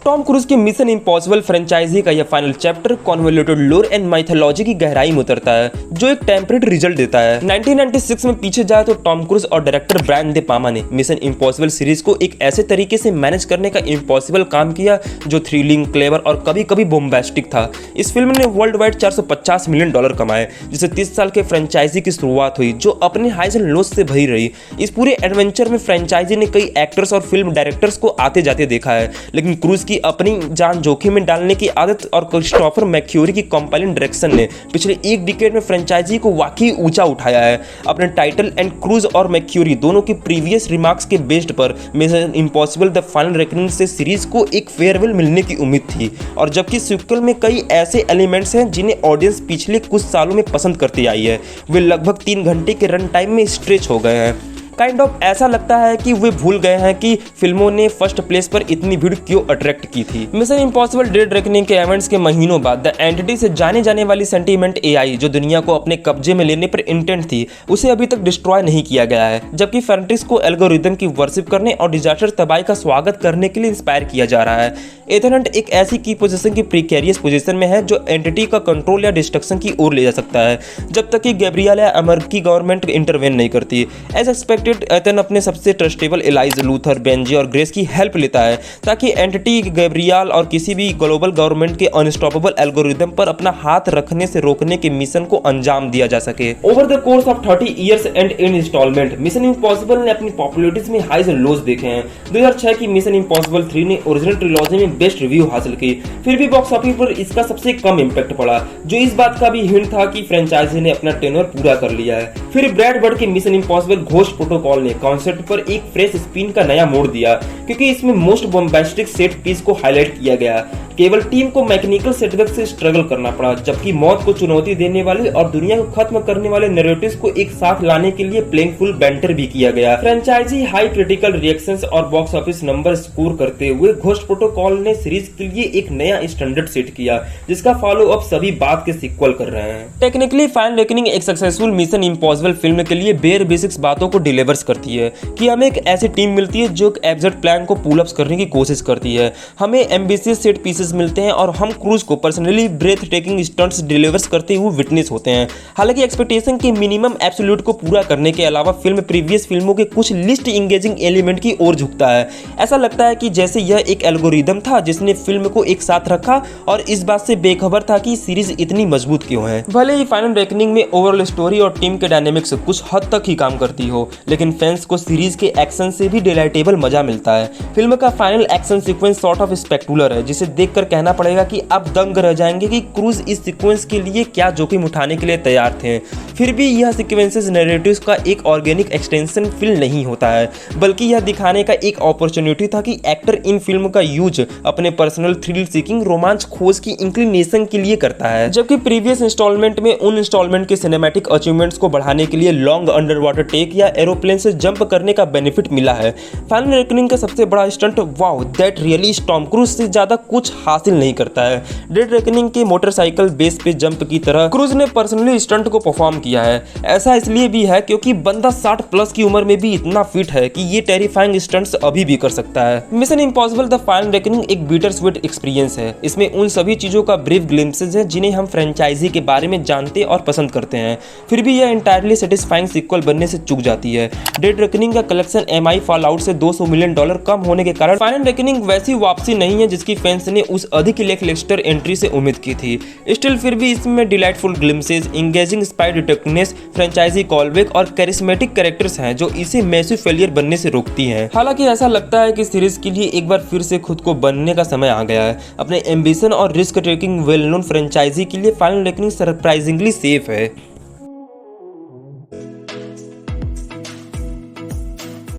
Tom cruise की mission impossible franchise का यह फाइनल चैप्टर कॉन्वोल्यूटेड लोर एंड माइथोलॉजी की गहराई में उतरता है, जो एक टेम्परेट रिजल्ट देता है। 1996 में पीछे जाए तो टॉम क्रूज और डायरेक्टर ब्रायन दे पामा ने मिशन इम्पॉसिबल सीरीज को एक ऐसे तरीके से मैनेज करने का इम्पॉसिबल काम किया जो थ्रिलिंग, क्लेवर और कभी कभी बोम्बास्टिक था। इस फिल्म ने वर्ल्ड वाइड $450 मिलियन कमाए, जिससे 30 साल के फ्रेंचाइजी की शुरुआत हुई जो अपने हाइज एंड लोज से भरी रही। इस पूरे एडवेंचर में फ्रेंचाइजी ने कई एक्टर्स और फिल्म डायरेक्टर्स को आते जाते देखा है, लेकिन क्रूज की अपनी जान जोखिम में डालने की आदत और क्रिस्टोफर मैक्यूरी की कंपाइलिंग डायरेक्शन ने पिछले एक डिकेड में फ्रेंचाइजी को वाकई ऊंचा उठाया है। अपने टाइटल एंड क्रूज और मैक्यूरी दोनों की प्रीवियस रिमार्क्स के बेस्ड पर mission impossible the final reckoning से सीरीज को एक फेयरवेल मिलने की उम्मीद थी, और जबकि सीक्वल में कई ऐसे एलिमेंट्स हैं जिन्हें ऑडियंस पिछले कुछ सालों में पसंद करती आई है, वे लगभग 3 घंटे के रन टाइम में स्ट्रेच हो गए हैं। काइंड ऑफ ऐसा लगता है कि वे भूल गए हैं कि फिल्मों ने फर्स्ट प्लेस पर इतनी भीड़ क्यों अट्रैक्ट की थी। मिशन इम्पॉसिबल डेड रेकनिंग के इवेंट्स के महीनों बाद द एंटिटी से जाने जाने वाली सेंटीमेंट एआई जो दुनिया को अपने कब्जे में लेने पर इंटेंट थी, उसे अभी तक डिस्ट्रॉय नहीं किया गया है, जबकि फैंटिस को एल्गोरिदम की वर्शिप करने और डिजास्टर तबाही का स्वागत करने के लिए इंस्पायर किया जा रहा है। एथन हंट एक ऐसी की पोजीशन की प्रीकैरियस पोजीशन में है जो एंटिटी का कंट्रोल या डिस्ट्रक्शन की ओर ले जा सकता है, जब तक कि गैब्रियल या अमेरिकी गवर्नमेंट इंटरवेन नहीं करती। एज एक्सपेक्टेड एथन अपने सबसे ट्रस्टेबल एलाइज, लूथर, बेंजी और ग्रेस की हेल्प लेता है ताकि एंटिटी, गैब्रियल और किसी भी ग्लोबल गवर्नमेंट के अनस्टॉपेबल एल्गोरिदम पर अपना हाथ रखने से रोकने के मिशन को अंजाम दिया जा सके। Over the course of 30 years and in instalment Mission Impossible ने अपनी पॉपुलैरिटी में हाइज एंड लोज देखे हैं। 2006 की मिशन इम्पॉसिबल 3 ने ओरिजिनल ट्रिलॉजी में बेस्ट रिव्यू हासिल की, फिर भी बॉक्स ऑफिस पर इसका सबसे कम इम्पैक्ट पड़ा, जो इस बात का भी हिंट था कि फ्रेंचाइजी ने अपना टेन्योर पूरा कर लिया है। फिर ब्रैड बर्ड के मिशन इम्पॉसिबल घोस्ट प्रोटोकॉल ने कॉन्सेप्ट पर एक फ्रेश स्पिन का नया मोड़ दिया, क्योंकि इसमें मोस्ट बॉम्बास्टिक सेट पीस को हाईलाइट किया गया। केवल टीम को मैकेनिकल सेटबैक से स्ट्रगल करना पड़ा, जबकि मौत को चुनौती देने वाले और दुनिया को खत्म करने वाले नैरेटिव्स को एक साथ लाने के लिए प्लेइंगफुल बैंटर भी किया गया। फ्रेंचाइजी हाई क्रिटिकल रिएक्शंस और बॉक्स ऑफिस नंबर स्कोर करते हुए घोस्ट प्रोटोकॉल ने सीरीज के लिए एक नया स्टैंडर्ड सेट किया, जिसका फॉलो अप सभी बात के सीक्वल कर रहे हैं। टेक्निकली फाइनल रेकनिंग एक सक्सेसफुल मिशन इम्पॉसिबल फिल्म के लिए बेयर बेसिक्स बातों को डिलीवर्स करती है कि हमें एक ऐसी टीम मिलती है जो एक एब्सर्ड प्लान को पुल अप्स करने की कोशिश करती है, हमें एम्बिशियस सेट पीसेस मिलते हैं और हम क्रूज को personally breathtaking stunts delivers करते हुए विटनेस होते हैं। हालांकि एक्सपेक्टेशन के मिनिमम एब्सोल्यूट को पूरा करने के अलावा फिल्म प्रीवियस फिल्मों के कुछ लिस्ट इंगेजिंग एलिमेंट की ओर झुकता है। ऐसा लगता है कि जैसे यह एक एल्गोरिदम था जिसने फिल्म को एक साथ रखा और इस बात से बेखबर था कि सीरीज इतनी मजबूत क्यों है। भले ही फाइनल रेकनिंग में ओवरऑल स्टोरी और टीम के डायनेमिक्स कुछ हद तक ही काम करती हो, लेकिन फैंस को सीरीज के एक्शन से भी डिलाइटेबल मजा मिलता है। फिल्म का final action sequence sort of स्पेक्टुलर है, जिसे देखकर कहना पड़ेगा कि आप दंग रह जाएंगे कि क्रूज इस सीक्वेंस के लिए क्या जोखिम उठाने के लिए तैयार थे। फिर भी यह सीक्वेंसेस नैरेटिव्स का एक ऑर्गेनिक एक्सटेंशन फील नहीं होता है, बल्कि यह दिखाने का एक अपॉर्चुनिटी था कि एक्टर इन फिल्म का यूज अपने पर्सनल थ्रिल सीकिंग, रोमांच खोज की इंक्लिनेशन के लिए करता है, जबकि प्रीवियस इंस्टॉलमेंट में उन इंस्टॉलमेंट के सिनेमैटिक अचीवमेंट्स को बढ़ाने के लिए लॉन्ग अंडर वाटर टेक या एरोप्लेन से जंप करने का बेनिफिट मिला है। फाइनल रेकनिंग का सबसे बड़ा stunt wow that really Tom cruise से ज्यादा कुछ हासिल नहीं करता है। डेड रेकनिंग के मोटरसाइकिल बेस पे जंप की तरह क्रूज ने पर्सनली स्टंट को परफॉर्म किया है। ऐसा इसलिए भी है क्योंकि बंदा 60 प्लस की उम्र में भी इतना फिट है कि ये टेरिफाइंग स्टंट्स अभी भी कर सकता है। Mission impossible the final reckoning एक बिटर स्वीट एक्सपीरियंस है। इसमें उन सभी चीजों का ब्रीफ ग्लिम्पसेस है जिन्हें हम फ्रेंचाइजी के बारे में जानते और पसंद करते हैं, फिर भी यह इंटायरली सेटिस्फाइंग सीक्वल बनने से चूक जाती है। डेड रेकनिंग का कलेक्शन एमआई फॉलआउट से $200 मिलियन कम होने के कारण फाइनल रेकनिंग वैसी वापसी नहीं है जिसकी फैंस ने उस अधिक लेकलस्टर एंट्री से उम्मीद की थी। स्टिल फिर भी इसमें delightful glimpses, engaging spy detectiveness, franchise callback और कैरिस्मेटिक कैरेक्टर्स हैं जो इसे मैसिव फेलियर बनने से रोकती हैं। हालांकि ऐसा लगता है कि सीरीज के लिए एक बार फिर से खुद को बनने का समय आ गया है। अपने एम्बिशन और risk taking well known franchise के लिए फाइनल रेकनिंग सरप्राइजिंगली सेफ है।